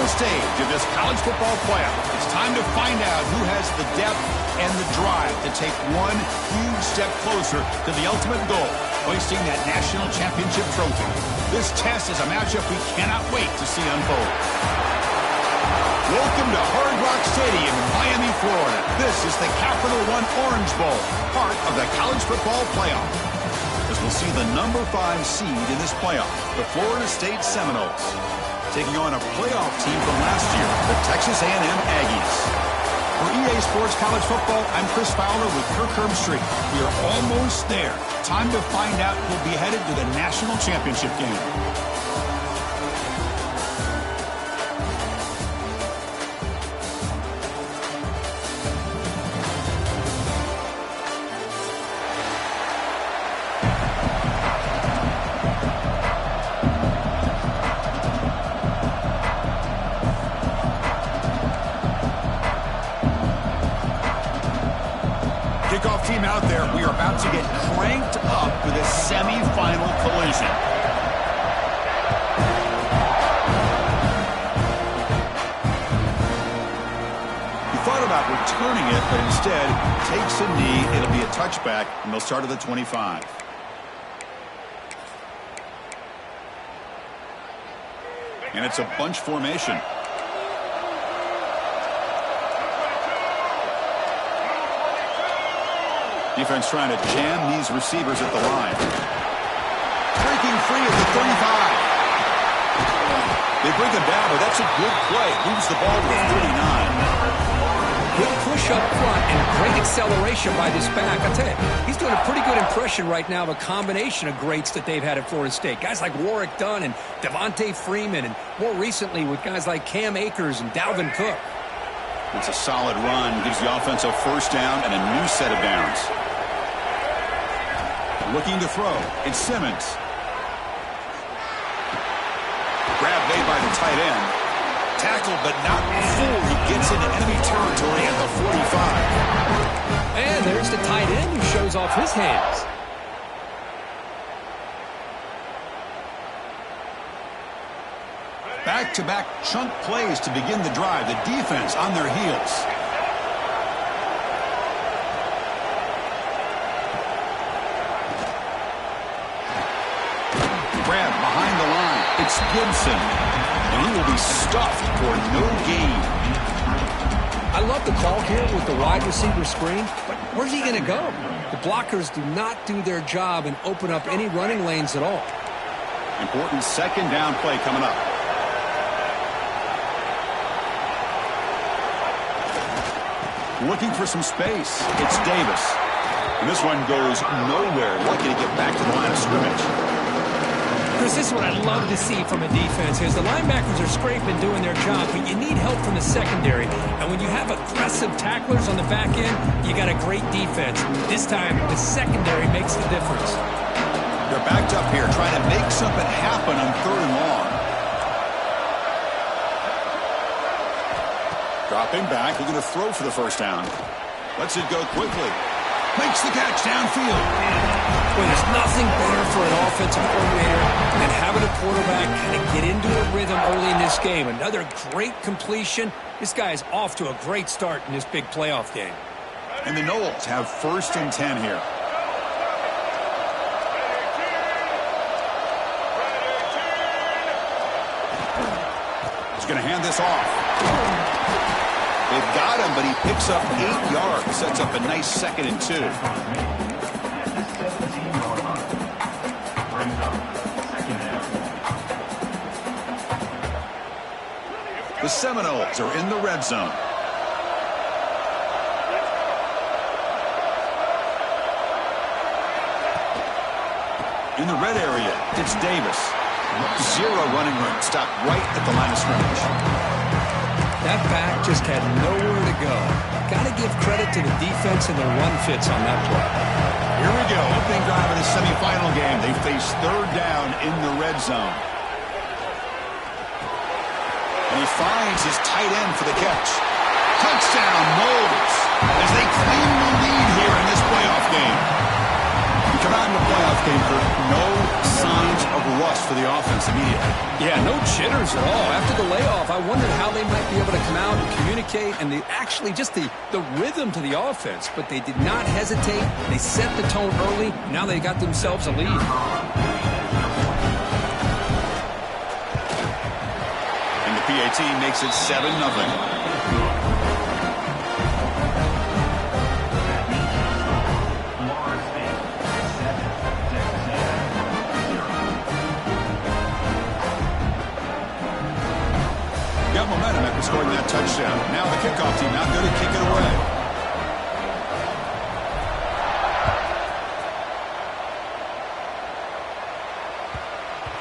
final stage of this college football playoff. It's time to find out who has the depth and the drive to take one huge step closer to the ultimate goal, hoisting that national championship trophy. This test is a matchup we cannot wait to see unfold. Welcome to Hard Rock Stadium in Miami, Florida. This is the Capital One Orange Bowl, part of the college football playoff. As we'll see the number 5 seed in this playoff, the Florida State Seminoles, taking on a playoff team from last year, the Texas A&M Aggies. For EA Sports College Football, I'm Chris Fowler with Kirk Herbstreit. We are almost there. Time to find out who'll be headed to the national championship game. Kickoff team out there. We are about to get cranked up for this semi-final collision. He thought about returning it, but instead takes a knee. It'll be a touchback, and they'll start at the 25. And it's a bunch formation. Defense trying to jam these receivers at the line. Breaking free at the 35. They bring him down, but that's a good play. Moves the ball to the 39. Good push up front and great acceleration by this back. I tell you, he's doing a pretty good impression right now of a combination of greats that they've had at Florida State. Guys like Warwick Dunn and Devontae Freeman, and more recently with guys like Cam Akers and Dalvin Cook. It's a solid run. Gives the offense a first down and a new set of downs. Looking to throw. It's Simmons. Grab made by the tight end. Tackled, but not before he gets into enemy territory at the 45. And there's the tight end who shows off his hands. Back-to-back chunk plays to begin the drive. The defense on their heels. Grab behind the line. It's Gibson. And he will be stuffed for no gain. I love the call here with the wide receiver screen, but where's he going to go? The blockers do not do their job and open up any running lanes at all. Important second down play coming up. Looking for some space. It's Davis. And this one goes nowhere. Lucky to get back to the line of scrimmage. Chris, this is what I love to see from a defense is the linebackers are scraping doing their job, but you need help from the secondary. And when you have aggressive tacklers on the back end, you got a great defense. This time, the secondary makes the difference. They're backed up here trying to make something happen on 3rd and long. Dropping back, looking to throw for the first down. Lets it go quickly. Makes the catch downfield. Well, there's nothing better for an offensive coordinator than having a quarterback kind of get into a rhythm early in this game. Another great completion. This guy is off to a great start in this big playoff game. And the Noles have 1st and 10 here. He's going to hand this off. They've got him, but he picks up 8 yards. Sets up a nice 2nd and 2. The Seminoles are in the red zone. In the red area, it's Davis. 0 running room. Stopped right at the line of scrimmage. That back just had nowhere to go. Got to give credit to the defense and the run fits on that play. Here we go. Opening drive of the semifinal game. They face 3rd down in the red zone. And he finds his tight end for the catch. Touchdown, Noles, as they claim the lead here in this playoff game. You come out in the playoff game for no signs of rust for the offense immediately. Yeah, no jitters at all. After the layoff, I wondered how they might be able to come out and communicate and actually just the rhythm to the offense. But they did not hesitate. They set the tone early. Now they got themselves a lead. And the PAT makes it 7-0. Got momentum after scoring that touchdown. Now the kickoff team out there to kick it away.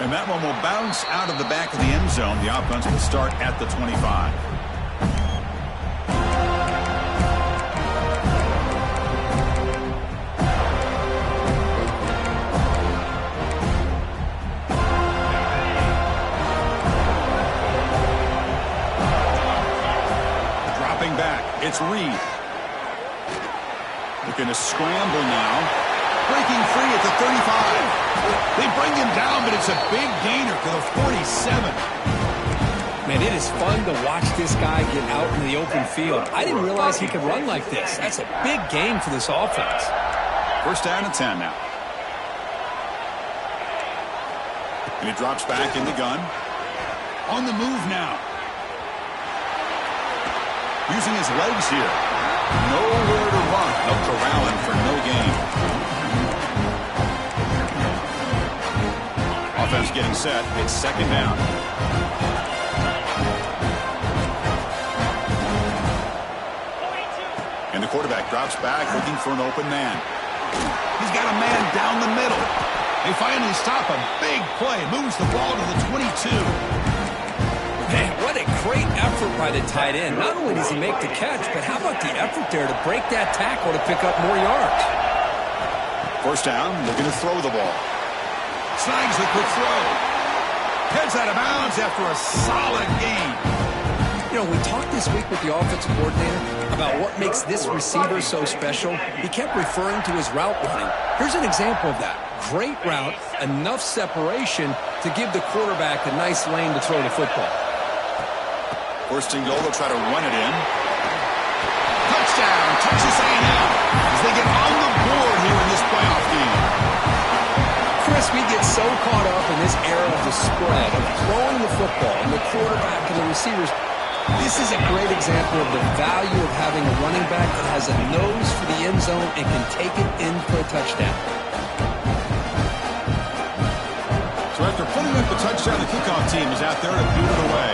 And that one will bounce out of the back of the end zone. The offense will start at the 25. It's Reed. Looking to scramble now. Breaking free at the 35. They bring him down, but it's a big gainer to the 47. Man, it is fun to watch this guy get out in the open field. I didn't realize he could run like this. That's a big gain for this offense. First down and 10 now. And he drops back in the gun. On the move now. Using his legs here. Nowhere to run. No corralling for no gain. Offense getting set. It's second down. And the quarterback drops back looking for an open man. He's got a man down the middle. They finally stop a big play. Moves the ball to the 22. Man, what a great effort by the tight end. Not only does he make the catch, but how about the effort there to break that tackle to pick up more yards? First down, looking to throw the ball. Snags the quick throw. Heads out of bounds after a solid gain. You know, we talked this week with the offensive coordinator about what makes this receiver so special. He kept referring to his route running. Here's an example of that. Great route, enough separation to give the quarterback a nice lane to throw the football. First and goal, they'll try to run it in. Touchdown, Texas A&M, as they get on the board here in this playoff game. Chris, we get so caught up in this era of the spread, of throwing the football, and the quarterback and the receivers. This is a great example of the value of having a running back that has a nose for the end zone and can take it in for a touchdown. So after putting up the touchdown, the kickoff team is out there to boot it away.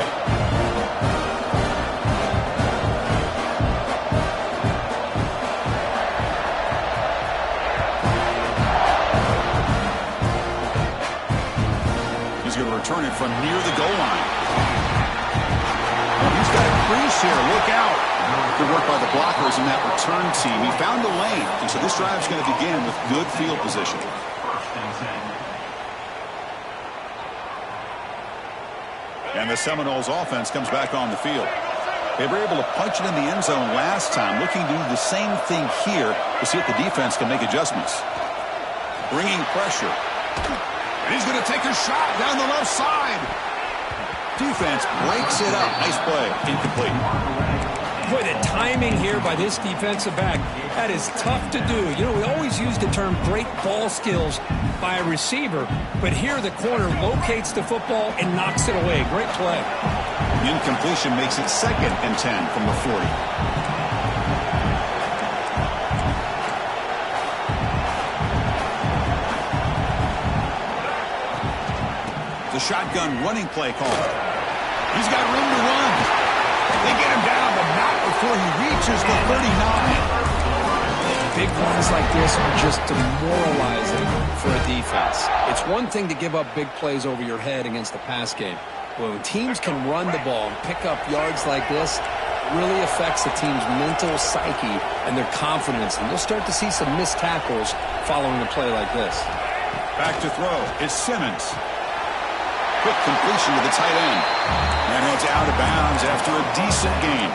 He's going to return it from near the goal line. He's got a crease here. Look out. Good work by the blockers in that return team. He found the lane, and so this drive is going to begin with good field position. And the Seminoles offense comes back on the field. They were able to punch it in the end zone last time, looking to do the same thing here to see if the defense can make adjustments. Bringing pressure. And he's going to take a shot down the left side. Defense breaks it up. Nice play. Incomplete. Boy, the timing here by this defensive back, that is tough to do. You know, we always use the term great ball skills by a receiver, but here the corner locates the football and knocks it away. Great play. The incompletion makes it second and 10 from the 40. The shotgun running play call. He's got room to run. They get him down, but not before he reaches the 39. Big runs like this are just demoralizing for a defense. It's one thing to give up big plays over your head against the pass game. But when teams can run the ball and pick up yards like this, it really affects the team's mental psyche and their confidence. And you'll start to see some missed tackles following a play like this. Back to throw. It's Simmons. Quick completion to the tight end. And heads out of bounds after a decent gain.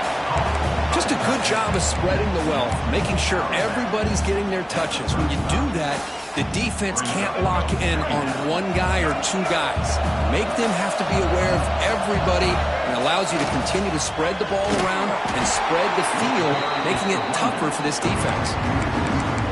Just a good job of spreading the wealth, making sure everybody's getting their touches. When you do that, the defense can't lock in on one guy or two guys. Make them have to be aware of everybody, and allows you to continue to spread the ball around and spread the field, making it tougher for this defense.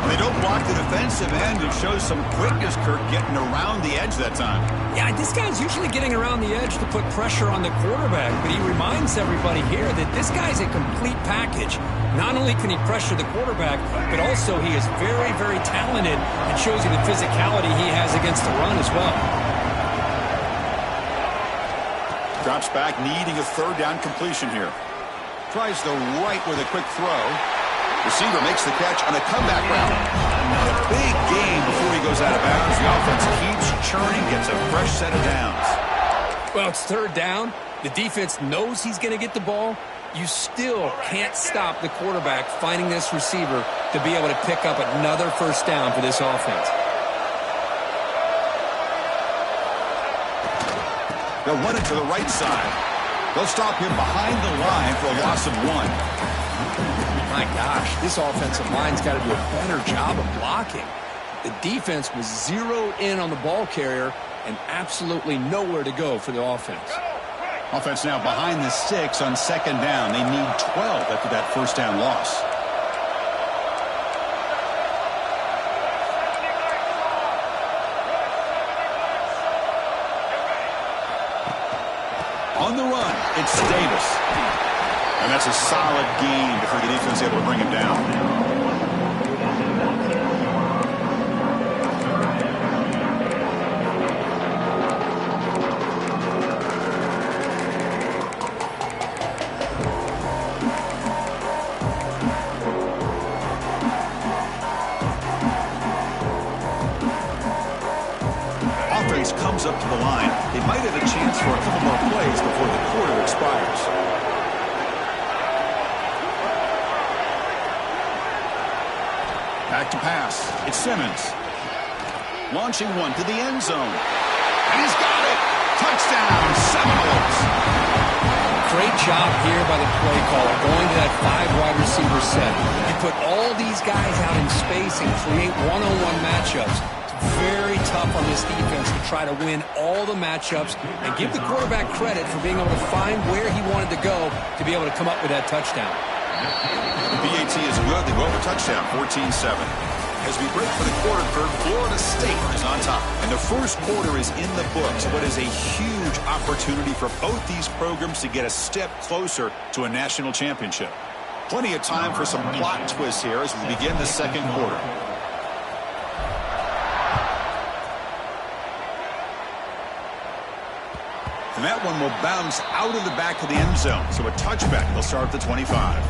They don't block the defensive end. It shows some quickness, Kirk, getting around the edge that time. Yeah, this guy's usually getting around the edge to put pressure on the quarterback, but he reminds everybody here that this guy's a complete package. Not only can he pressure the quarterback, but also he is very, very talented and shows you the physicality he has against the run as well. Drops back, needing a third down completion here. Tries the right with a quick throw. Receiver makes the catch on a comeback route. A big gain before he goes out of bounds. The offense keeps churning, gets a fresh set of downs. Well, it's third down. The defense knows he's going to get the ball. You still can't stop the quarterback finding this receiver to be able to pick up another first down for this offense. They'll run it to the right side. They'll stop him behind the line for a loss of 1. My gosh, this offensive line's got to do a better job of blocking. The defense was zeroed in on the ball carrier and absolutely nowhere to go for the offense. Offense now behind the 6 on second down. They need 12 after that first down loss. On the run, it's Davis. And that's a solid gain before the defense is able to bring him down. Offense comes up to the line. They might have a chance for a couple more plays before the quarter expires. Back to pass. It's Simmons. Launching one to the end zone. And he's got it. Touchdown, Seminoles. Great job here by the play caller going to that 5 wide receiver set. You put all these guys out in space and create one-on-one matchups. It's very tough on this defense to try to win all the matchups and give the quarterback credit for being able to find where he wanted to go to be able to come up with that touchdown. The PAT is good. They go up a touchdown, 14-7. As we break for the quarter, Kirk, Florida State is on top. And the first quarter is in the books. What is a huge opportunity for both these programs to get a step closer to a national championship. Plenty of time for some plot twists here as we begin the second quarter. And that one will bounce out of the back of the end zone. So a touchback. They'll start at the 25.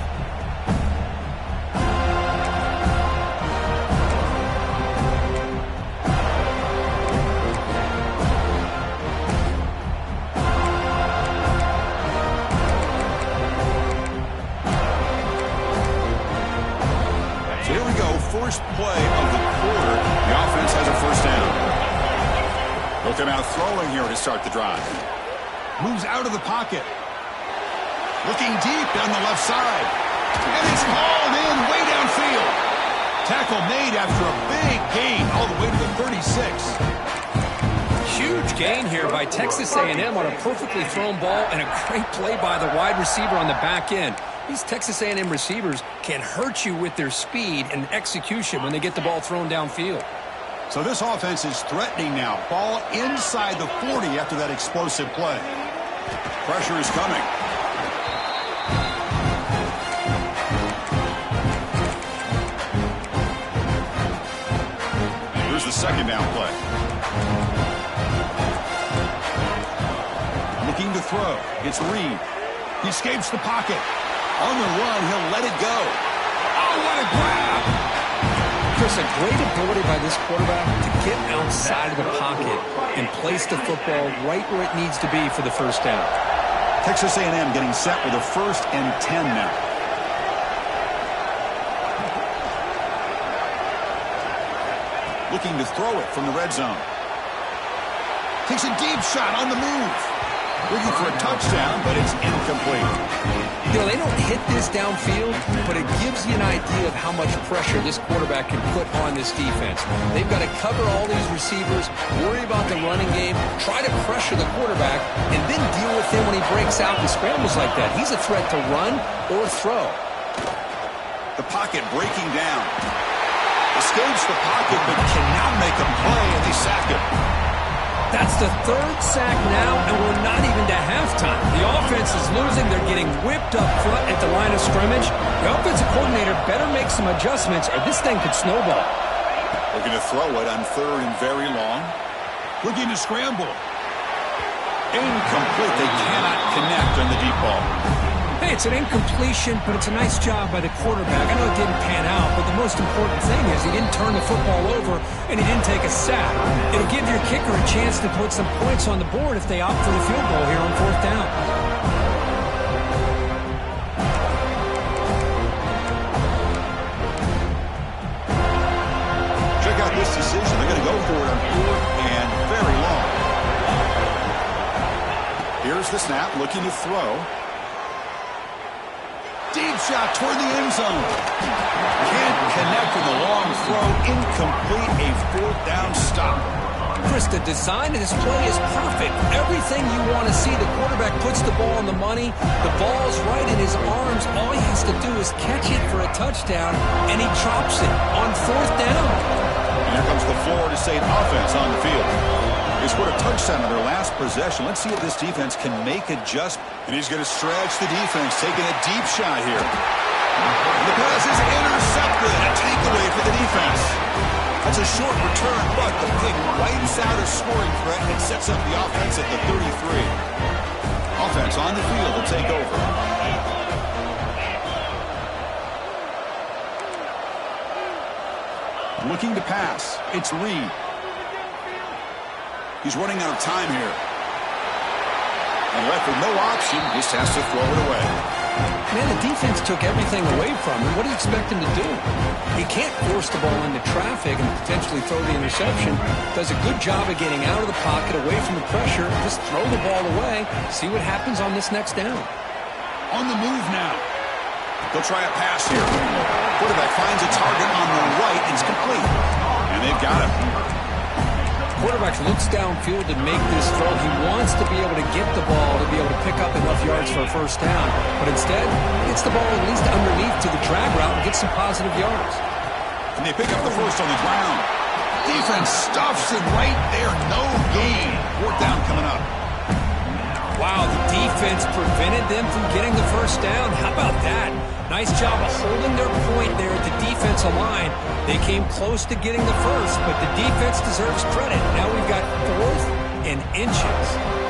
First play of the quarter, the offense has a first down. They'll come out throwing here to start the drive. Moves out of the pocket. Looking deep down the left side. And it's hauled in way downfield. Tackle made after a big gain all the way to the 36. Huge gain here by Texas A&M on a perfectly thrown ball and a great play by the wide receiver on the back end. These Texas A&M receivers can hurt you with their speed and execution when they get the ball thrown downfield. So this offense is threatening now. Ball inside the 40 after that explosive play. Pressure is coming. Here's the second down play. Looking to throw. It's Reed. He escapes the pocket. On the run, he'll let it go. Oh, what a grab! Chris, a great ability by this quarterback to get outside of the pocket and place the football right where it needs to be for the first down. Texas A&M getting set with a 1st and 10 now. Looking to throw it from the red zone. Takes a deep shot on the move. Looking for a touchdown, but it's incomplete. You know, they don't hit this downfield, but it gives you an idea of how much pressure this quarterback can put on this defense. They've got to cover all these receivers, worry about the running game, try to pressure the quarterback, and then deal with him when he breaks out and scrambles like that. He's a threat to run or throw. The pocket breaking down. Escapes the pocket, but cannot make a play, and they sack him. That's the third sack now, and we're not even to halftime. The offense is losing. They're getting whipped up front at the line of scrimmage. The offensive coordinator better make some adjustments, or this thing could snowball. Looking to throw it on third and very long. Looking to scramble. Incomplete. They cannot connect on the deep ball. Hey, it's an incompletion, but it's a nice job by the quarterback. I know it didn't pan out, but the most important thing is he didn't turn the football over and he didn't take a sack. It'll give your kicker a chance to put some points on the board if they opt for the field goal here on fourth down. Check out this decision. They're going to go for it on fourth and very long. Here's the snap, looking to throw. Deep shot toward the end zone. Can't connect with the long throw. Incomplete, a fourth down stop. Chris, the design of this play is perfect. Everything you want to see. The quarterback puts the ball on the money. The ball's right in his arms. All he has to do is catch it for a touchdown, and he drops it on fourth down. And here comes the Florida State offense on the field. They scored a touchdown on their last possession. Let's see if this defense can make adjustments. And he's going to stretch the defense, taking a deep shot here. The pass is intercepted. A takeaway for the defense. That's a short return, but the pick whites out a scoring threat and sets up the offense at the 33. Offense on the field will take over. Looking to pass. It's Reed. He's running out of time here. And left with no option, just has to throw it away. Man, the defense took everything away from him. What do you expect him to do? He can't force the ball into traffic and potentially throw the interception. Does a good job of getting out of the pocket, away from the pressure. Just throw the ball away. See what happens on this next down. On the move now. They'll try a pass here. Quarterback finds a target on the right. It's complete. And they've got him. Quarterback looks downfield to make this throw. He wants to be able to get the ball to be able to pick up enough yards for a first down. But instead, he gets the ball at least underneath to the drag route and gets some positive yards. And they pick up the first on the ground. Defense stuffs it right there. No gain. Fourth down coming up. Wow, the defense prevented them from getting the first down. How about that? Nice job of holding their point there at the defensive line. They came close to getting the first, but the defense deserves credit. Now we've got fourth and inches.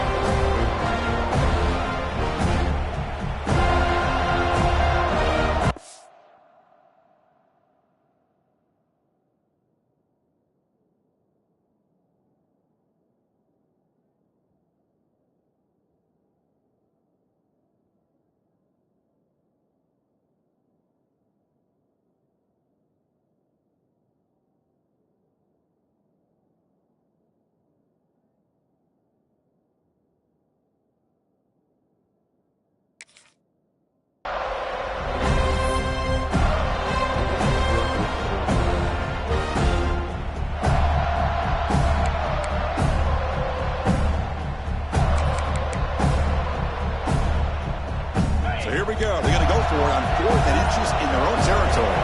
Here we go. They're going to go for it on fourth and inches in their own territory.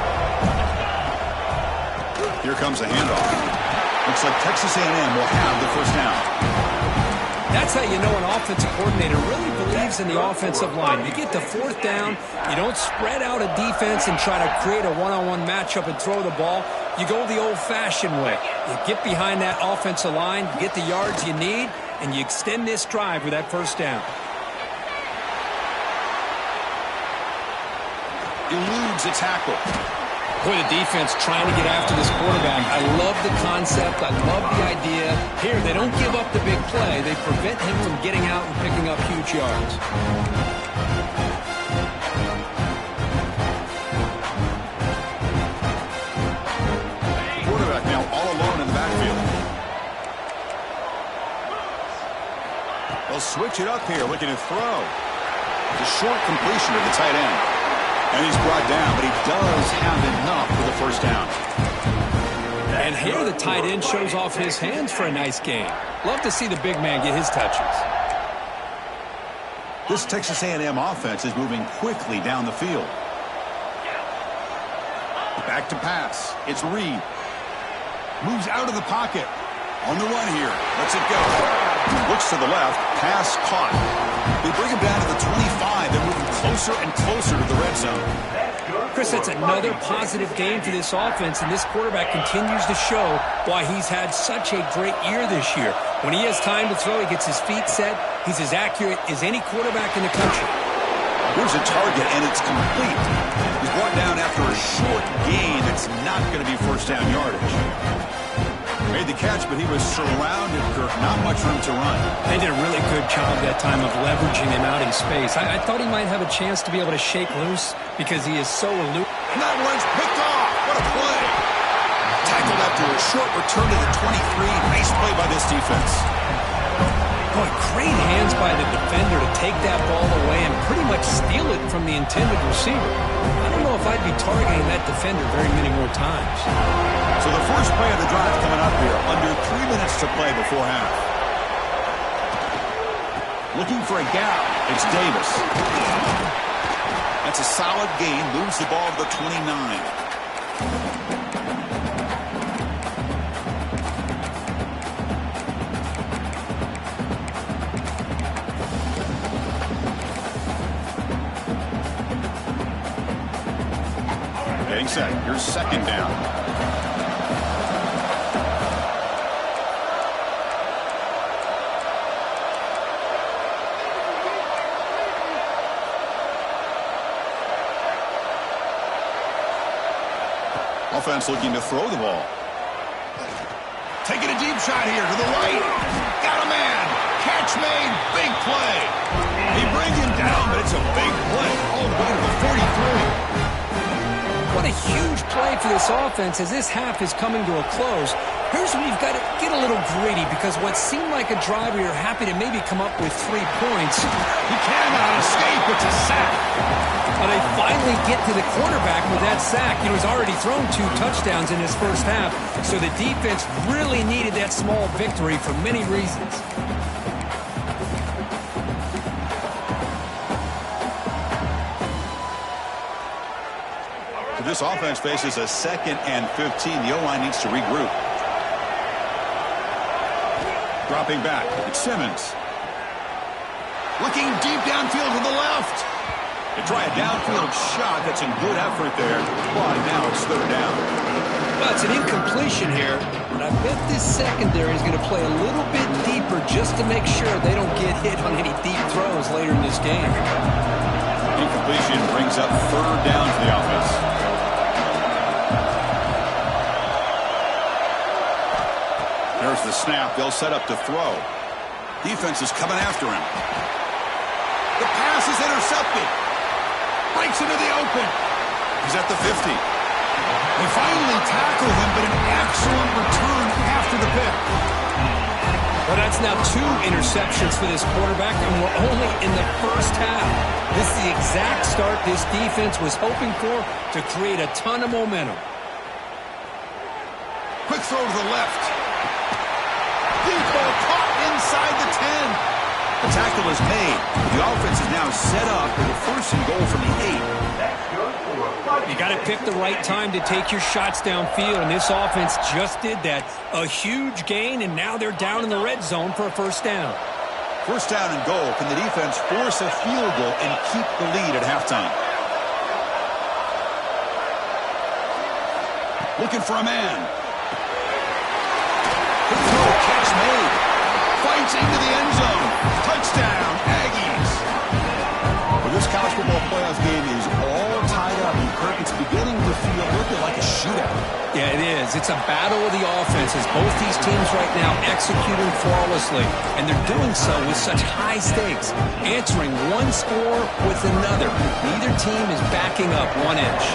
Here comes a handoff. Looks like Texas A&M will have the first down. That's how you know an offensive coordinator really believes in the offensive line. You get the fourth down, you don't spread out a defense and try to create a one-on-one matchup and throw the ball. You go the old-fashioned way. You get behind that offensive line, you get the yards you need, and you extend this drive with that first down. Eludes a tackle. Boy, the defense trying to get after this quarterback. I love the concept. I love the idea. Here, they don't give up the big play. They prevent him from getting out and picking up huge yards. Quarterback now all alone in the backfield. They'll They'll switch it up here, looking to throw. The short completion to the tight end. And he's brought down, but he does have enough for the first down. And here the tight end shows off his hands for a nice game. Love to see the big man get his touches. This Texas A&M offense is moving quickly down the field. Back to pass. It's Reed. Moves out of the pocket. On the run here. Lets it go. Looks to the left. Pass caught. They bring him down to the 25. They're moving closer and closer to the red zone. Chris, that's another positive game for this offense, and this quarterback continues to show why he's had such a great year this year. When he has time to throw, he gets his feet set. He's as accurate as any quarterback in the country. Here's a target, and it's complete. He's brought down after a short gain. It's not going to be first down yardage. Made the catch, but he was surrounded, Kirk. Not much room to run. They did a really good job that time of leveraging him out in space. I thought he might have a chance to be able to shake loose because he is so aloof. And that one's picked off. What a play. Tackled after a short return to the 23. Nice play by this defense. Boy, great hands by the defender to take that ball away and pretty much steal it from the intended receiver. I don't know if I'd be targeting that defender very many more times. So the first play of the drive coming up here. Under 3 minutes to play before half. Looking for a gap. It's Davis. That's a solid gain. Moves the ball to the 29. Set. Here's second down. Offense looking to throw the ball. Taking a deep shot here to the right. Got a man. Catch made. Big play. He brings him down, but it's a big play. All the way to the 43. What a huge play for this offense as this half is coming to a close. Here's where you've got to get a little greedy because what seemed like a drive where you're happy to maybe come up with 3 points. He cannot escape. It's a sack. Well, they finally get to the quarterback with that sack. You know, he's already thrown 2 touchdowns in his first half, so the defense really needed that small victory for many reasons. This offense faces a 2nd and 15. The O-line needs to regroup. Dropping back. It's Simmons. Looking deep downfield to the left. They try a downfield shot. That's a good effort there. But now it's 3rd down. Well, it's an incompletion here, but I bet this secondary is going to play a little bit deeper just to make sure they don't get hit on any deep throws later in this game. Incompletion brings up 3rd down for the offense. There's the snap. They'll set up to throw. Defense is coming after him. The pass is intercepted. Breaks into the open. He's at the 50. They finally tackle him, but an excellent return after the pick. Well, that's now 2 interceptions for this quarterback, and we're only in the first half. This is the exact start this defense was hoping for to create a ton of momentum. Quick throw to the left. Deep ball caught inside the 10. The tackle is made. The offense is now set up with a 1st and goal from the 8. You got to pick the right time to take your shots downfield, and this offense just did that. A huge gain, and now they're down in the red zone for a 1st down. 1st down and goal. Can the defense force a field goal and keep the lead at halftime? Looking for a man. Good throw, catch made. Fights into the end zone. Touchdown, Aggies. Well, this college football playoff game is all tied up, and Kirk, it's beginning to feel a little bit like a shootout. Yeah, it is. It's a battle of the offenses. Both these teams right now executing flawlessly, and they're doing so with such high stakes, answering one score with another. Neither team is backing up 1 inch.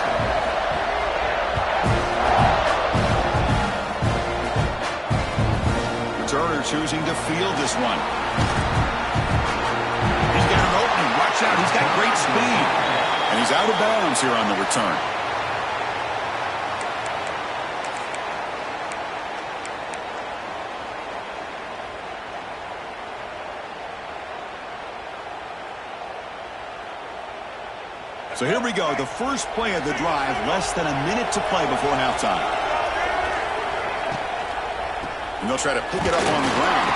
Turner choosing to field this one. watch out. He's got great speed. And he's out of bounds here on the return. So here we go, the first play of the drive, less than a minute to play before halftime. And they'll try to pick it up on the ground.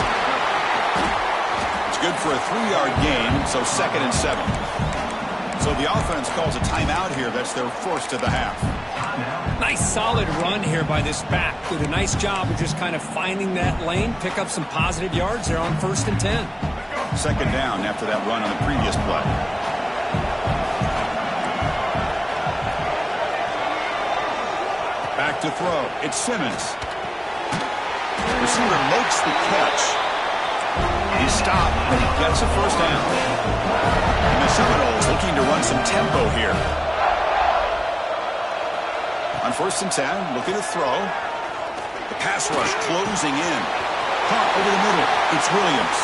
It's good for a 3-yard gain, so 2nd and 7. So the offense calls a timeout here. That's their first of the half. Nice solid run here by this back. Did a nice job of just kind of finding that lane, pick up some positive yards there on 1st and 10. 2nd down after that run on the previous play. Back to throw. It's Simmons. Receiver makes the catch. He's stopped, but he gets a first down. And the Seminoles looking to run some tempo here. On 1st and 10, looking to throw. The pass rush closing in. Caught over the middle. It's Williams.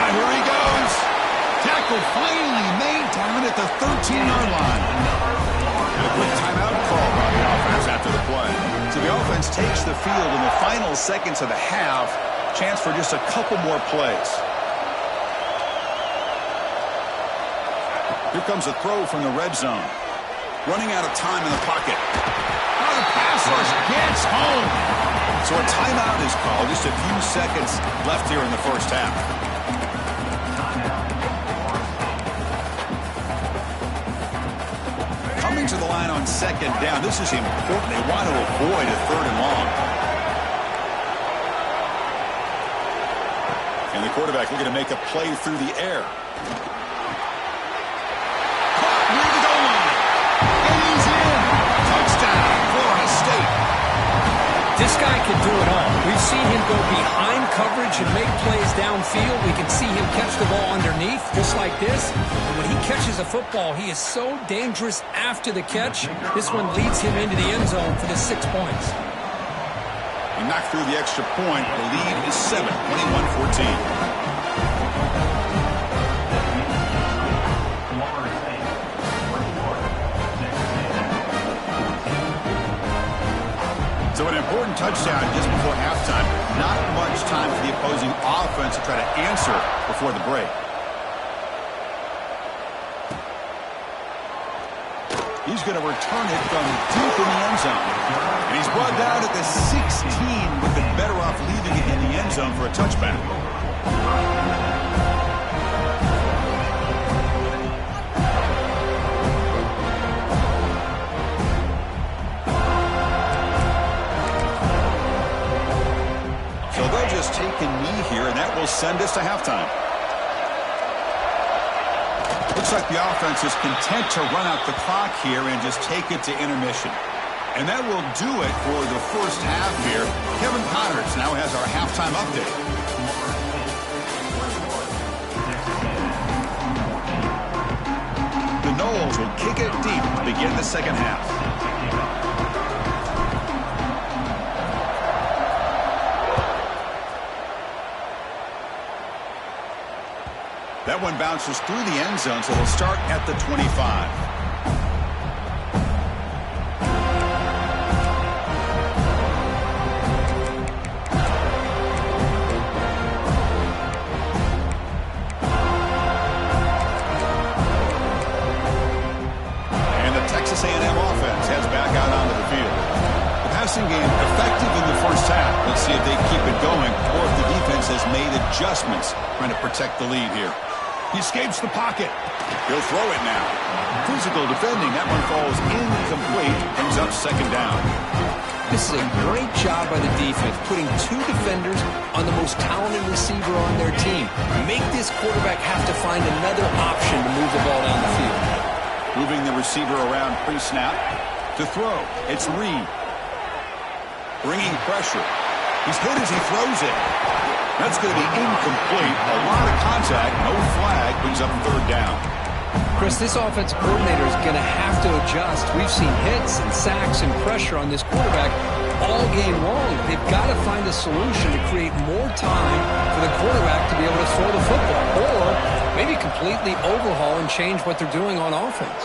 Here he goes. Tackle finally made down at the 13-yard line. And a quick timeout call by the offense after the play. So the offense takes the field in the final seconds of the half. Chance for just a couple more plays. Here comes a throw from the red zone. Running out of time in the pocket. The pass rush gets home. So a timeout is called. Just a few seconds left here in the first half. Coming to the line on 2nd down. This is important. They want to avoid a 3rd and long. And the quarterback looking to make a play through the air. Caught near the goal line. And he's in. Touchdown, Florida State. This guy can do it all. We've seen him go behind coverage and make plays downfield. We can see him catch the ball underneath, just like this. And when he catches a football, he is so dangerous after the catch. This one leads him into the end zone for the 6 points. He knocked through the extra point. The lead is 7, 21-14. So an important touchdown just before halftime. Not much time for the opposing offense to try to answer before the break. He's going to return it from deep in the end zone. And he's brought down at the 16, with it better off leaving it in the end zone for a touchback. So they'll just take a knee here, and that will send us to halftime. Looks like the offense is content to run out the clock here and just take it to intermission. And that will do it for the first half here. Kevin Connors now has our halftime update. The Noles will kick it deep to begin the second half. That one bounces through the end zone, so we'll start at the 25. And the Texas A&M offense heads back out onto the field. The passing game effective in the first half. Let's see if they keep it going or if the defense has made adjustments trying to protect the lead here. He escapes the pocket. He'll throw it now. Physical defending. That one falls incomplete. Brings up 2nd down. This is a great job by the defense, putting 2 defenders on the most talented receiver on their team. Make this quarterback have to find another option to move the ball down the field. Moving the receiver around pre-snap. To throw, it's Reed. Bringing pressure. He's hit as he throws it. That's going to be incomplete. A lot of contact, no flag, brings up 3rd down. Chris, this offensive coordinator is going to have to adjust. We've seen hits and sacks and pressure on this quarterback all game long. They've got to find a solution to create more time for the quarterback to be able to throw the football, or maybe completely overhaul and change what they're doing on offense.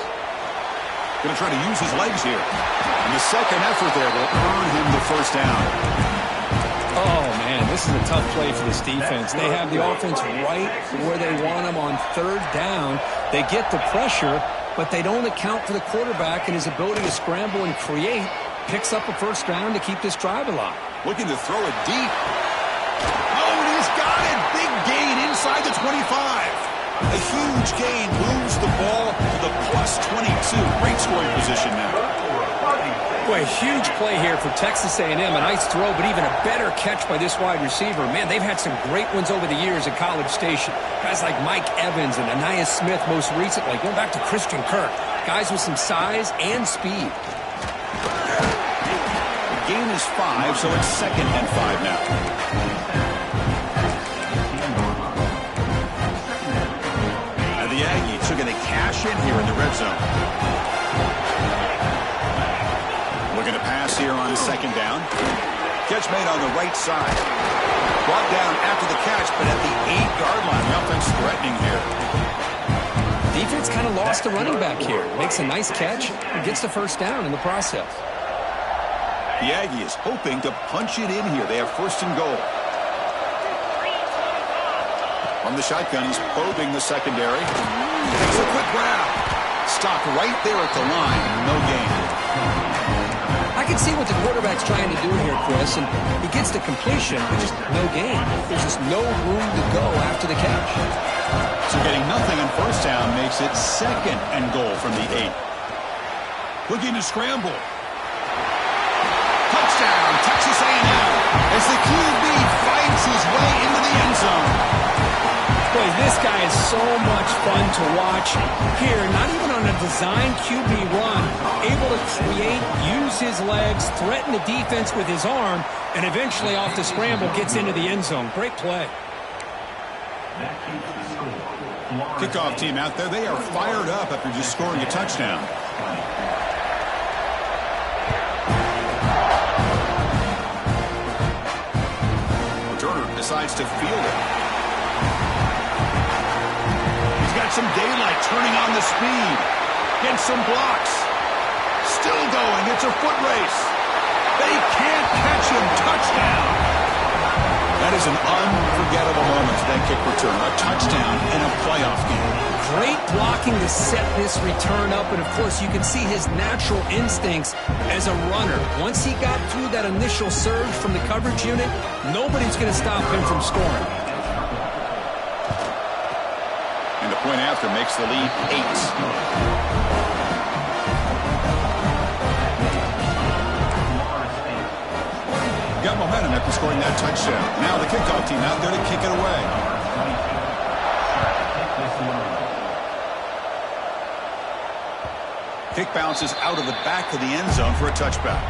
Going to try to use his legs here. And the second effort there will earn him the first down. Oh, man, this is a tough play for this defense. They have the offense right where they want them on third down. They get the pressure, but they don't account for the quarterback and his ability to scramble and create. Picks up a first down to keep this drive alive. Looking to throw it deep. Oh, and he's got it. Big gain inside the 25. A huge gain moves the ball to the plus 22. Great scoring position now. Boy, a huge play here for Texas A&M. A nice throw, but even a better catch by this wide receiver. Man, they've had some great ones over the years at College Station. Guys like Mike Evans and Anais Smith most recently. Going back to Christian Kirk. Guys with some size and speed. The gain is 5, so it's 2nd and 5 now. And the Aggies are going to cash in here in the red zone. Looking to pass here on 2nd down. Catch made on the right side. Brought down after the catch, but at the 8-yard line. The offense threatening here. Defense kind of lost the running back here. Makes a nice catch and gets the first down in the process. The Aggies hoping to punch it in here. They have 1st and goal. From the shotgun, he's probing the secondary. Takes a quick grab. Stopped right there at the line. No gain. I can see what the quarterback's trying to do here, Chris, and he gets the completion, but just no gain. There's just no room to go after the catch. So getting nothing on first down makes it 2nd and goal from the 8. Looking to scramble. Touchdown, Texas A&M, as the QB fights his way into the end zone. Boy, this guy is so much fun to watch. Here, not even on a design QB run, able to create, use his legs, threaten the defense with his arm, and eventually off the scramble gets into the end zone. Great play. Kickoff team out there, they are fired up after just scoring a touchdown. Decides to field it. He's got some daylight, turning on the speed. Gets some blocks. Still going. It's a foot race. They can't catch him. Touchdown. That is an unforgettable moment to that kick return. A touchdown in a playoff game. Great blocking to set this return up, and of course you can see his natural instincts as a runner. Once he got through that initial surge from the coverage unit, nobody's going to stop him from scoring. And the point after makes the lead 8. Got momentum after scoring that touchdown. Now the kickoff team out there to kick it away. Kick bounces out of the back of the end zone for a touchback.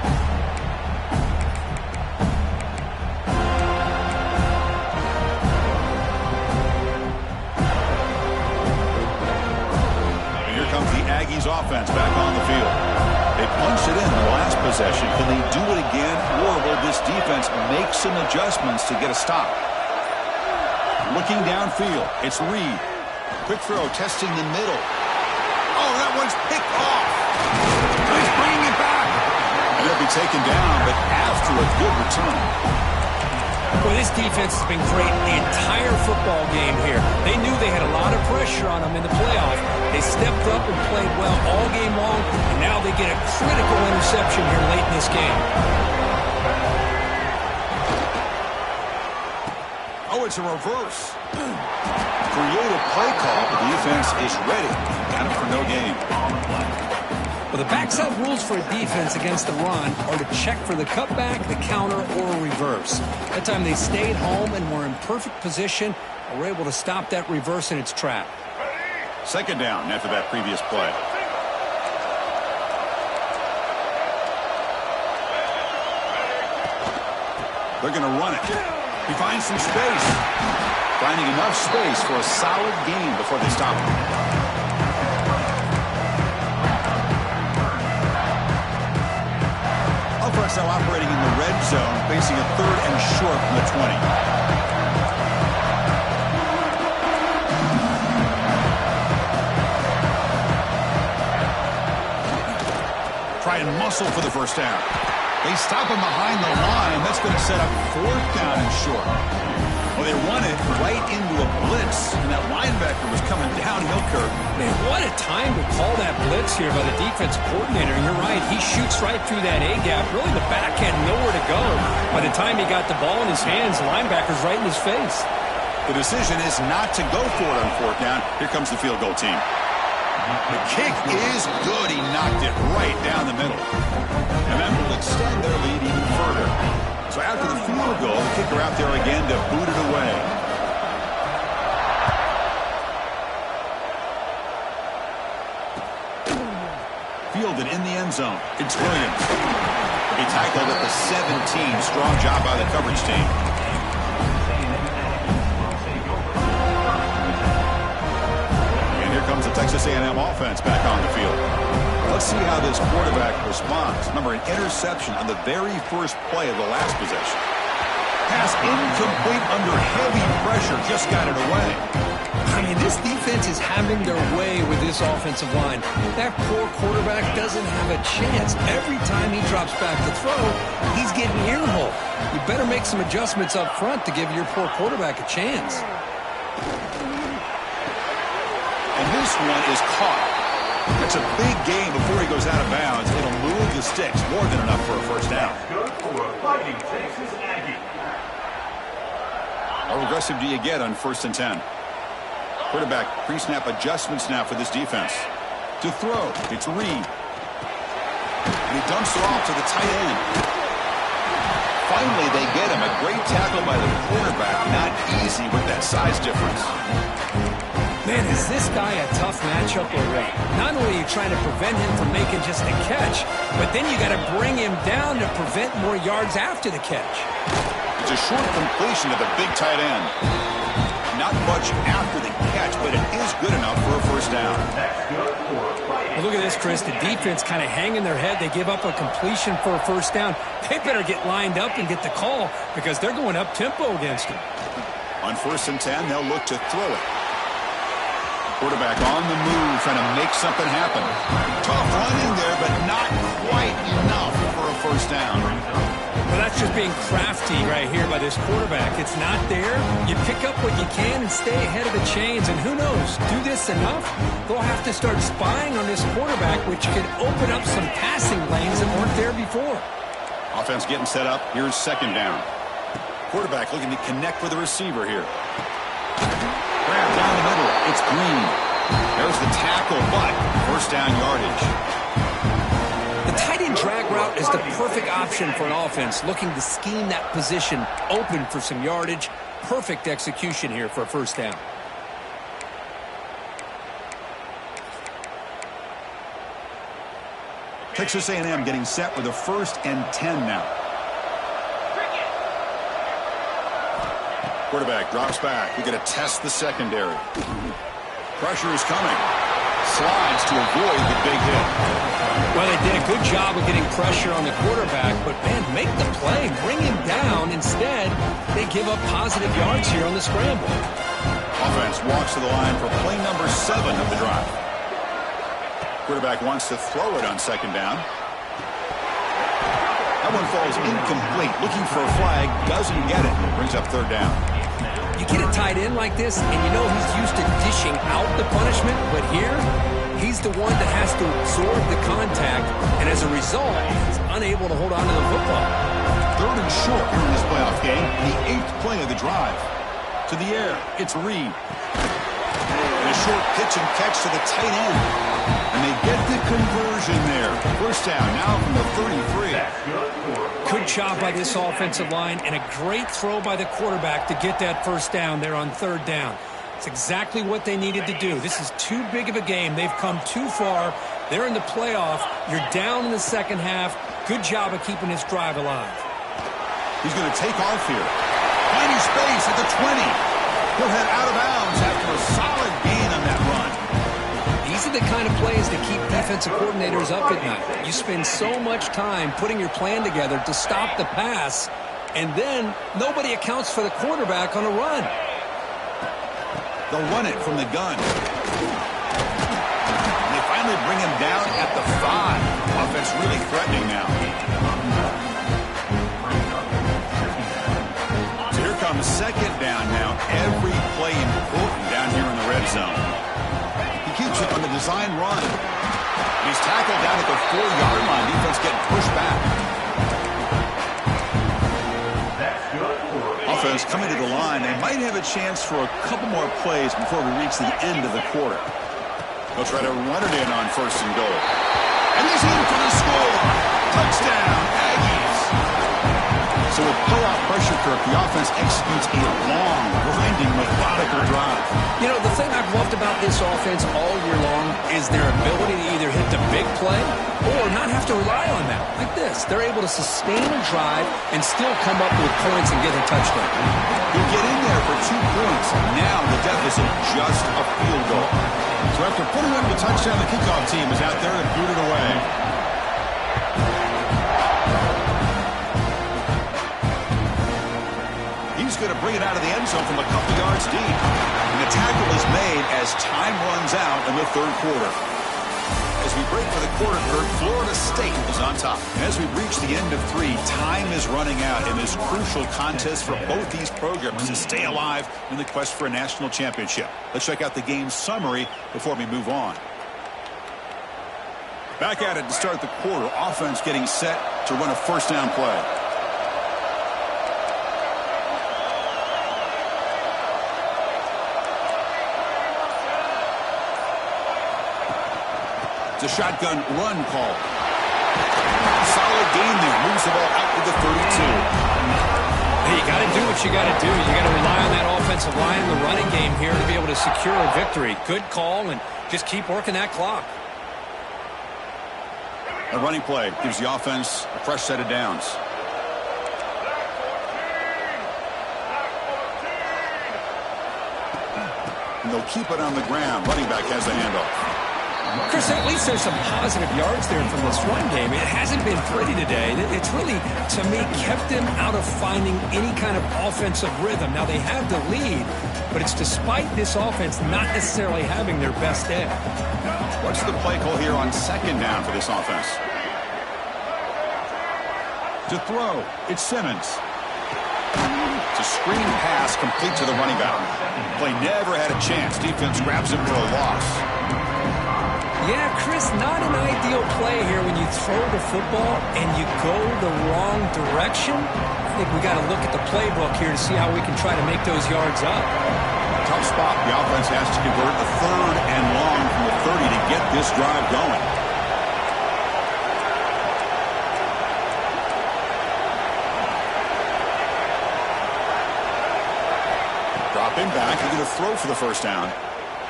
And here comes the Aggies offense back on the field. They punched it in the last possession. Can they do it again, or will this defense make some adjustments to get a stop? Looking downfield, it's Reed. Quick throw, testing the middle. Oh, that one's picked off. He's bringing it back. And he'll be taken down, but after a good return. Well, this defense has been great the entire football game here. They knew they had a lot of pressure on them in the playoff. They stepped up and played well all game long, and now they get a critical interception here late in this game. Oh, it's a reverse. Creative play call. The defense is ready. Got him for no gain. Well, the backside rules for a defense against the run are to check for the cutback, the counter, or a reverse. That time they stayed home and were in perfect position and were able to stop that reverse in its track. 2nd down after that previous play. They're going to run it. He finds some space. Finding enough space for a solid gain before they stop him. Offense now operating in the red zone, facing a 3rd and short from the 20. Try and muscle for the first down. They stop him behind the line. That's going to set up 4th down and short. Well, they run it right into a blitz, and that linebacker was coming downhill, Kirk. Man, what a time to call that blitz here by the defense coordinator. And you're right, he shoots right through that A-gap. Really, the back had nowhere to go. By the time he got the ball in his hands, the linebacker's right in his face. The decision is not to go for it on 4th down. Here comes the field goal team. The kick is good. He knocked it right down the middle. And that will extend their lead even further. So after the field goal, the kicker out there again to boot it away. Fielded in the end zone. It's Williams. He tackled at the 17. Strong job by the coverage team. Comes the Texas A&M offense back on the field. Let's see how this quarterback responds. Remember, an interception on the very first play of the last possession. Pass incomplete under heavy pressure. Just got it away. I mean, this defense is having their way with this offensive line. That poor quarterback doesn't have a chance. Every time he drops back to throw, he's getting earholed. You better make some adjustments up front to give your poor quarterback a chance. And this one is caught. It's a big game before he goes out of bounds. It'll move the sticks more than enough for a first down. How aggressive do you get on 1st and 10? Quarterback pre-snap adjustments now for this defense. To throw, it's Reed. And he dumps it off to the tight end. Finally, they get him. A great tackle by the quarterback. Not easy with that size difference. Man, is this guy a tough matchup or what? Not only are you trying to prevent him from making just a catch, but then you got to bring him down to prevent more yards after the catch. It's a short completion to the big tight end. Not much after the catch, but it is good enough for a first down. Well, look at this, Chris. The defense kind of hanging their head. They give up a completion for a first down. They better get lined up and get the call because they're going up-tempo against him. On 1st and 10, they'll look to throw it. Quarterback on the move, trying to make something happen. Tough running there, but not quite enough for a first down. Well, that's just being crafty right here by this quarterback. It's not there. You pick up what you can and stay ahead of the chains. And who knows, do this enough, they'll have to start spying on this quarterback, which could open up some passing lanes that weren't there before. Offense getting set up. Here's 2nd down. Quarterback looking to connect with the receiver here. Grab down the middle. It's Green. There's the tackle, but first down yardage. The tight end drag route is the perfect option for an offense looking to scheme that position open for some yardage. Perfect execution here for a first down. Texas A&M getting set with a 1st and 10 now. Quarterback drops back. We're going to test the secondary. Pressure is coming. Slides to avoid the big hit. Well, they did a good job of getting pressure on the quarterback, but, man, make the play. Bring him down. Instead, they give up positive yards here on the scramble. Offense walks to the line for play number 7 of the drive. Quarterback wants to throw it on 2nd down. That one falls incomplete. Looking for a flag. Doesn't get it. Brings up 3rd down. You get a tight end like this, and you know he's used to dishing out the punishment, but here, he's the one that has to absorb the contact, and as a result, he's unable to hold on to the football. 3rd and short here in this playoff game, the 8th play of the drive. To the air, it's Reed. And a short pitch and catch to the tight end. And they get the conversion there. First down now from the 33. Good job by this offensive line and a great throw by the quarterback to get that first down there on 3rd down. It's exactly what they needed to do. This is too big of a game. They've come too far. They're in the playoff. You're down in the second half. Good job of keeping this drive alive. He's going to take off here. Finding space at the 20. He'll head out of bounds after a solid gain on that run. He's These are the kind of plays that keep defensive coordinators up at night. You spend so much time putting your plan together to stop the pass, and then nobody accounts for the quarterback on a run. They'll run it from the gun. And they finally bring him down at the 5. Offense really threatening now. So here comes second down now. Every play important down here in the red zone. He keeps it on the design run. He's tackled down at the 4-yard line. Defense getting pushed back. Offense coming to the line. They might have a chance for a couple more plays before we reach the end of the quarter. They'll try to run it in on 1st and goal. And he's in for the score. Touchdown, Aggies. So with playoff pressure, Kirk, the offense executes a long, grinding, methodical drive. You know, the thing I've loved about this offense all year long is their ability to either hit the big play or not have to rely on that. Like this, they're able to sustain a drive and still come up with points and get a touchdown. You get in there for 2 points. Now the deficit just a field goal. So after putting up the touchdown, the kickoff team is out there and boot it away. He's going to bring it out of the end zone from a couple yards deep. And the tackle is made as time runs out in the 3rd quarter. As we break for the quarter, Kirk, Florida State is on top. And as we reach the end of 3, time is running out in this crucial contest for both these programs to stay alive in the quest for a national championship. Let's check out the game summary before we move on. Back at it to start the quarter. Offense getting set to run a 1st down play. It's a shotgun run call. Solid gain there. Moves the ball out to the 32. Hey, you got to do what you got to do. You got to rely on that offensive line in the running game here to be able to secure a victory. Good call, and just keep working that clock. A running play gives the offense a fresh set of downs. And they'll keep it on the ground. Running back has the handoff. Chris, at least there's some positive yards there from this run game. It hasn't been pretty today. It's really, to me, kept them out of finding any kind of offensive rhythm. Now, they have the lead, but it's despite this offense not necessarily having their best day. What's the play call here on 2nd down for this offense? To throw, it's Simmons. It's a screen pass complete to the running back. Play never had a chance. Defense grabs him for a loss. Yeah, Chris, not an ideal play here when you throw the football and you go the wrong direction. I think we got to look at the playbook here to see how we can try to make those yards up. Tough spot. The offense has to convert a 3rd and long from the 30 to get this drive going. Dropping back. He's going to throw for the 1st down.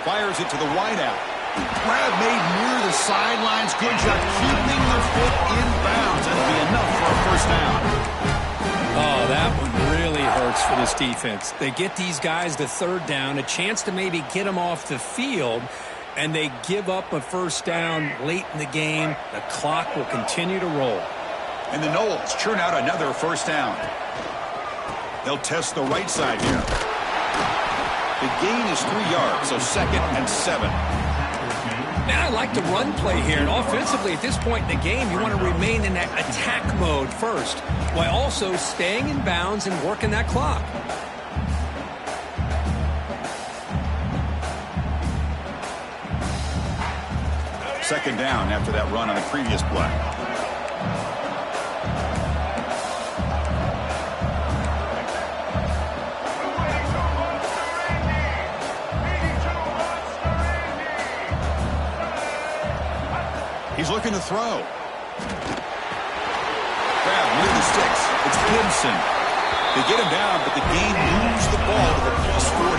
Fires it to the wideout. Grab made near the sidelines. Good job keeping the foot in bounds. That'll be enough for a 1st down. Oh, that one really hurts for this defense. They get these guys to 3rd down, a chance to maybe get them off the field, and they give up a 1st down late in the game. The clock will continue to roll. And the Noles churn out another 1st down. They'll test the right side here. The gain is 3 yards, so 2nd and 7. Now, I like the run play here, and offensively at this point in the game, you want to remain in that attack mode first, while also staying in bounds and working that clock. Second down after that run on the previous play. He's looking to throw. Grab near the sticks. It's Gibson. They get him down, but the game moves the ball to the +40.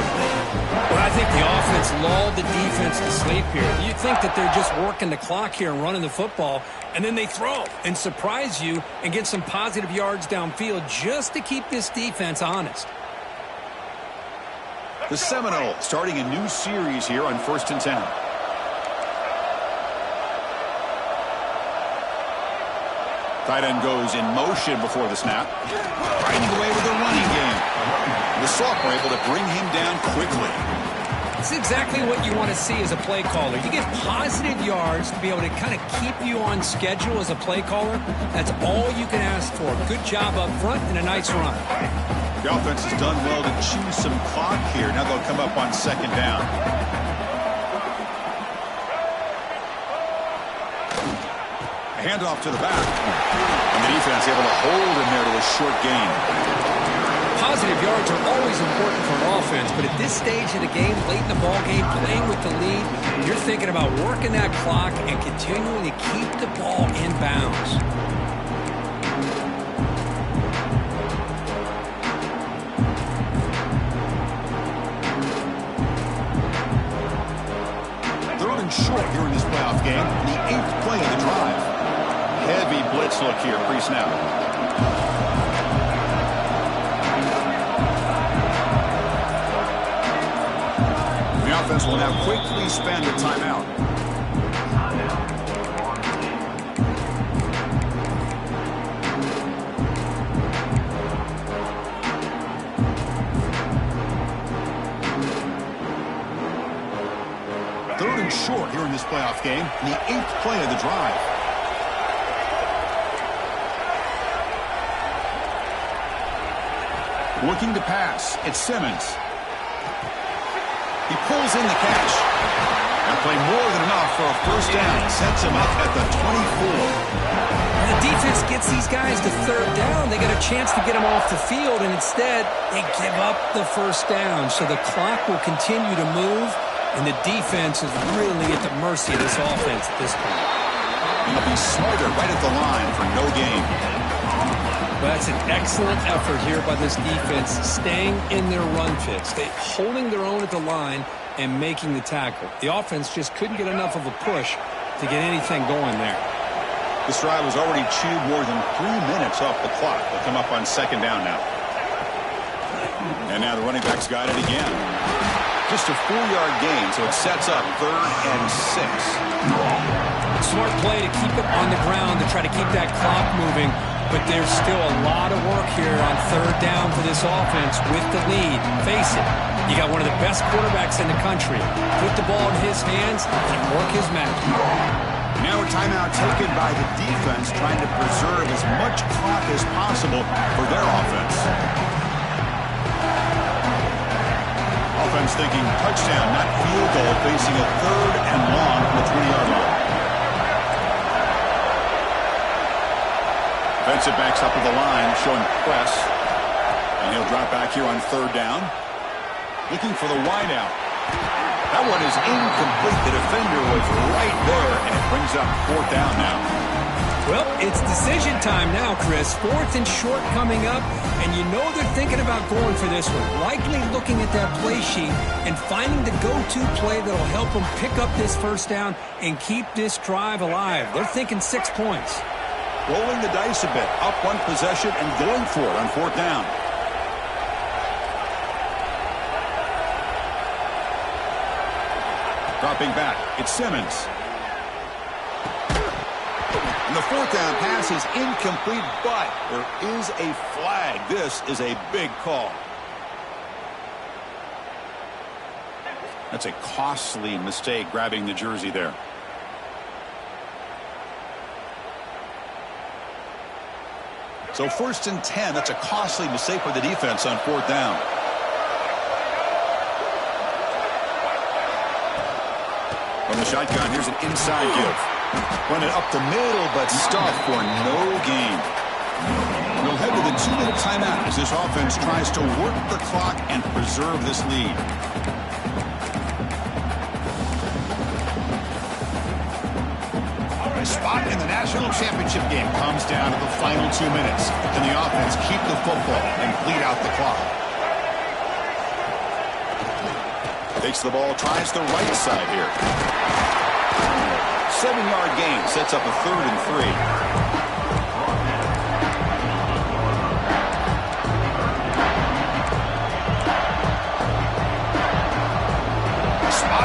Well, I think the offense lulled the defense to sleep here. You think that they're just working the clock here and running the football, and then they throw and surprise you and get some positive yards downfield just to keep this defense honest. The Seminoles starting a new series here on 1st and 10. Tight end goes in motion before the snap. Riding away with a running game. The Soft were able to bring him down quickly. It's exactly what you want to see as a play caller. You get positive yards to be able to kind of keep you on schedule as a play caller. That's all you can ask for. Good job up front and a nice run. The offense has done well to chew some clock here. Now they'll come up on second down. A handoff to the back. And the defense able to hold him there to a short gain. Positive yards are always important for an offense, but at this stage of the game, late in the ball game, playing with the lead, you're thinking about working that clock and continuing to keep the ball in bounds. Third and short here in this playoff game, the 8th play of the drive. Heavy blitz look here pre-snap. The offense will now quickly spend a timeout. Third and short here in this playoff game, the 8th play of the drive. Looking to pass, it's Simmons. He pulls in the catch. That play more than enough for a first down. Sets him up at the 24. When the defense gets these guys to third down, they get a chance to get them off the field, and instead they give up the first down. So the clock will continue to move, and the defense is really at the mercy of this offense at this point. He'll be smarter right at the line for no gain. Well, that's an excellent effort here by this defense, staying in their run fits. They holding their own at the line and making the tackle. The offense just couldn't get enough of a push to get anything going there. This drive has already chewed more than 3 minutes off the clock. They'll come up on second down now. And now the running back's got it again. Just a 4-yard gain, so it sets up 3rd and 6. Smart play to keep it on the ground to try to keep that clock moving. But there's still a lot of work here on third down for this offense with the lead. Face it, you got one of the best quarterbacks in the country. Put the ball in his hands and work his magic. Now a timeout taken by the defense, trying to preserve as much clock as possible for their offense. Offense thinking touchdown, not field goal, facing a 3rd and long from the 20-yard line. Defensive backs up at the line, showing press. And he'll drop back here on 3rd down. Looking for the wideout. That one is incomplete. The defender was right there, and it brings up 4th down now. Well, it's decision time now, Chris. 4th and short coming up, and you know they're thinking about going for this one. Likely looking at that play sheet and finding the go-to play that'll help them pick up this first down and keep this drive alive. They're thinking 6 points. Rolling the dice a bit, up one possession and going for it on 4th down. Dropping back, it's Simmons. And the 4th down pass is incomplete, but there is a flag. This is a big call. That's a costly mistake, grabbing the jersey there. So 1st and 10, that's a costly mistake for the defense on 4th down. From the shotgun, here's an inside give. Run it up the middle, but stuffed for no gain. We'll head to the 2-minute timeout as this offense tries to work the clock and preserve this lead. A spot in the national championship game comes down to the final 2 minutes. Can the offense keep the football and bleed out the clock? Takes the ball, tries the right side here. 7-yard gain sets up a 3rd and 3.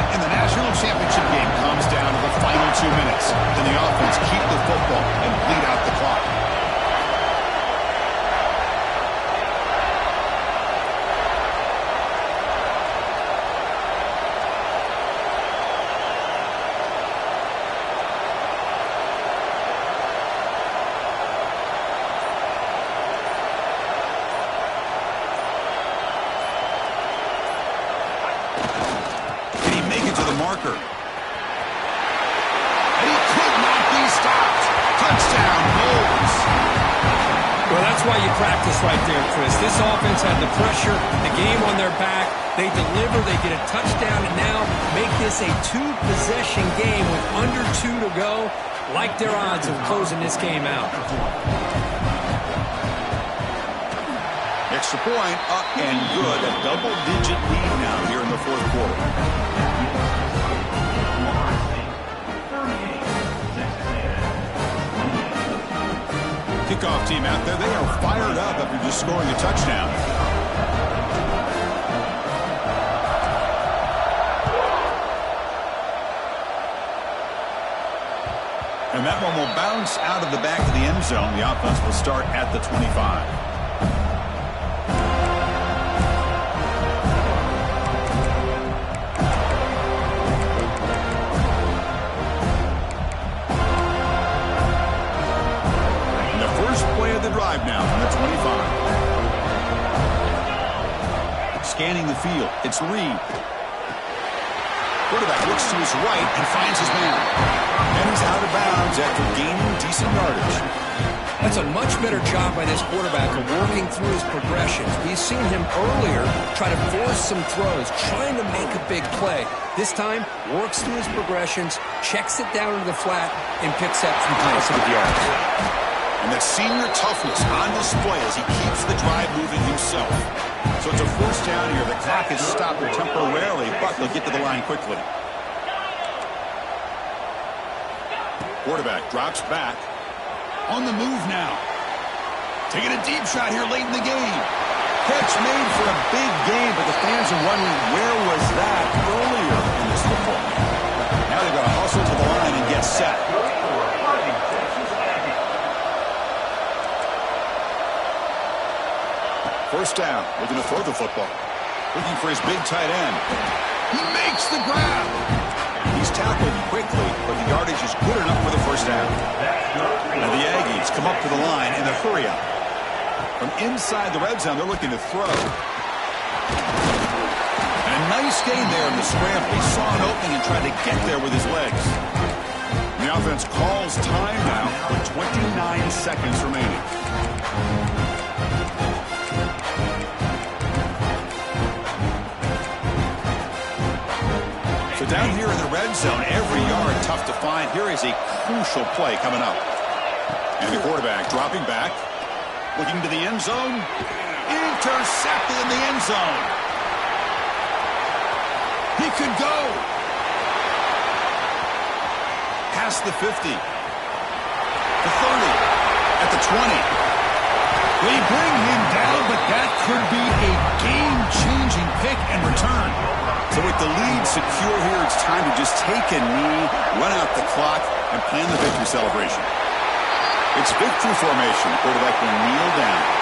In the national championship game comes down to the final 2 minutes. Can the offense keep the football and bleed out the clock? marker. And he could not be stopped. Touchdown, Bulls. Well, that's why you practice right there, Chris. This offense had the pressure, the game on their back. They deliver, they get a touchdown, and now make this a two-possession game with under 2 to go. Like their odds of closing this game out. Extra point, up and good. A double-digit lead now here in the fourth quarter. Kickoff team out there, they are fired up after just scoring a touchdown. And that one will bounce out of the back of the end zone. The offense will start at the 25. Drive now from the 25. Scanning the field, it's Reed. Quarterback looks to his right and finds his man. And he's out of bounds after gaining decent yardage. That's a much better job by this quarterback of working through his progressions. We've seen him earlier try to force some throws, trying to make a big play. This time, works through his progressions, checks it down to the flat, and picks up some positive yards. And that senior toughness on display as he keeps the drive moving himself. So it's a first down here. The clock is stopped temporarily, but they'll get to the line quickly. Quarterback drops back. On the move now. Taking a deep shot here late in the game. Catch made for a big game, but the fans are wondering where was that earlier in this football game. Now they've got to hustle to the line and get set. First down, looking to throw the football. Looking for his big tight end. He makes the grab. He's tackled quickly, but the yardage is good enough for the first down. Now the Aggies come up to the line in the hurry-up. From inside the red zone, they're looking to throw. And a nice gain there in the scramble. He saw an opening and tried to get there with his legs. The offense calls time now with 29 seconds remaining. So down here in the red zone, every yard tough to find. Here is a crucial play coming up. And the quarterback dropping back, looking to the end zone. Intercepted in the end zone. He could go. Past the 50. The 30. At the 20. They bring him down, but that could be a game-changing pick and return. So with the lead secure here, it's time to just take a knee, run out the clock, and plan the victory celebration. It's victory formation. The quarterback will kneel down.